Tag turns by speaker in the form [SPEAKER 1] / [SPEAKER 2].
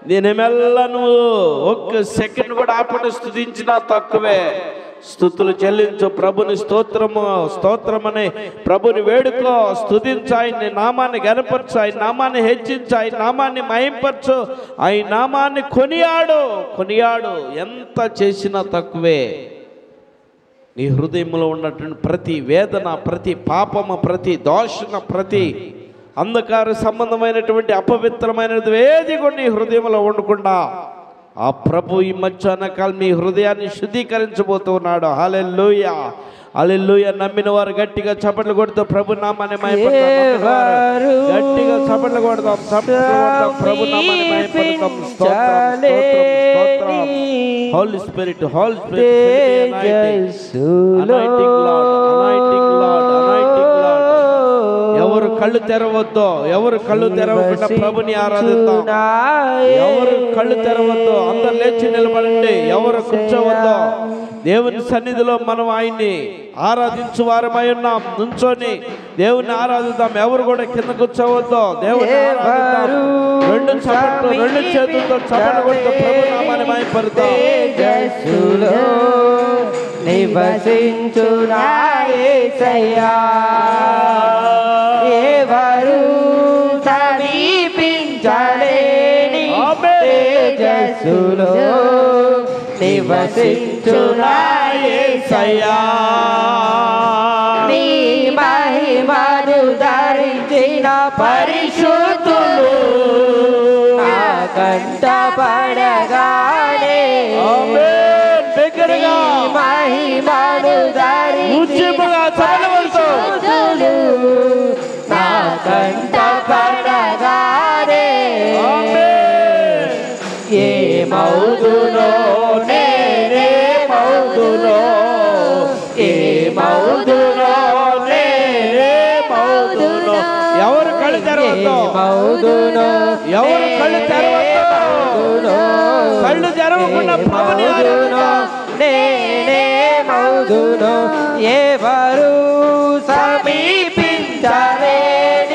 [SPEAKER 1] దీనిమెల్లా నువ్వు ఒక్క సెకండ్ కూడా ఆపని స్తుతించినా తక్కువే. స్తుతులు చెల్లించు ప్రభుని, స్తోత్రమని ప్రభుని వేడుకో, స్తుతించు, ఆయన నామాన్ని గనపరచు, ఆయన నామాన్ని హెచ్చించు, ఆయన నామాన్ని మహింపరచు, ఆయన నామాన్ని కొనియాడు. ఎంత చేసినా తక్కువే. నీ హృదయంలో ఉన్నటువంటి ప్రతి వేదన, ప్రతి పాపము, ప్రతి దోషణ, ప్రతి అంధకార సంబంధమైనటువంటి అపవిత్రమైనది ఏది కూడా నీ హృదయంలో ఉండకుండా ఆ ప్రభు ఈ మధ్యాహ్న కాలం మీ హృదయాన్ని శుద్ధీకరించబోతున్నాడు. హల్లెలూయా, హల్లెలూయా. నమ్మిన వారు గట్టిగా చప్పట్లు కొడుతూ ప్రభు నామాన్ని మహిమపడతాం. గట్టిగా చప్పట్లు కొడతాం, ప్రభు నామాన్ని మహిమపడతాం. స్తోత్రం. Holy Spirit, anointing Lord. ఎవరు కళ్ళు తెరవద్దో, ఎవరు కళ్ళు తెరవకుండా ప్రభుని ఆరాధిద్దాం. ఎవరు కళ్ళు తెరవద్దో, అందరు లేచి నిలబడండి. ఎవరు కూర్చోవద్దో, దేవుని సన్నిధిలో మనం ఆయన్ని ఆరాధించు వారమై ఉన్నాం. నుంచొని దేవుని ఆరాధిద్దాం. ఎవరు కూడా కింద కూర్చోవద్దో, దేవుని ఆరాధిద్దాం. రెండు చేతులతో చప్పట్లు కొడుతూ ప్రభు నామాన్ని మహిమపడతాం.
[SPEAKER 2] నివసించునా యేసయ్యా, ఎవరు సమీపించలేని తేజస్సులో నివసించునా యేసయ్యా, నీ మహిమను ధరించిన పరిశుద్ధులు నా కంట పడగానే మహిమను ధరించిన పరిశుద్ధులు నా కంట పడగానే ఏమౌదునో నేనేమౌదునో, ఏమౌదునో నేనేమౌదునో.
[SPEAKER 1] ఎవరు కళ్ళు తెరవద్దో, ఎవరు కళ్ళు తెరవద్దో, కళ్ళు తెరవకుండా ప్రభుని ఆరాధిద్దాం.
[SPEAKER 2] నేనేమౌదునో, ఎవరు సమీపించ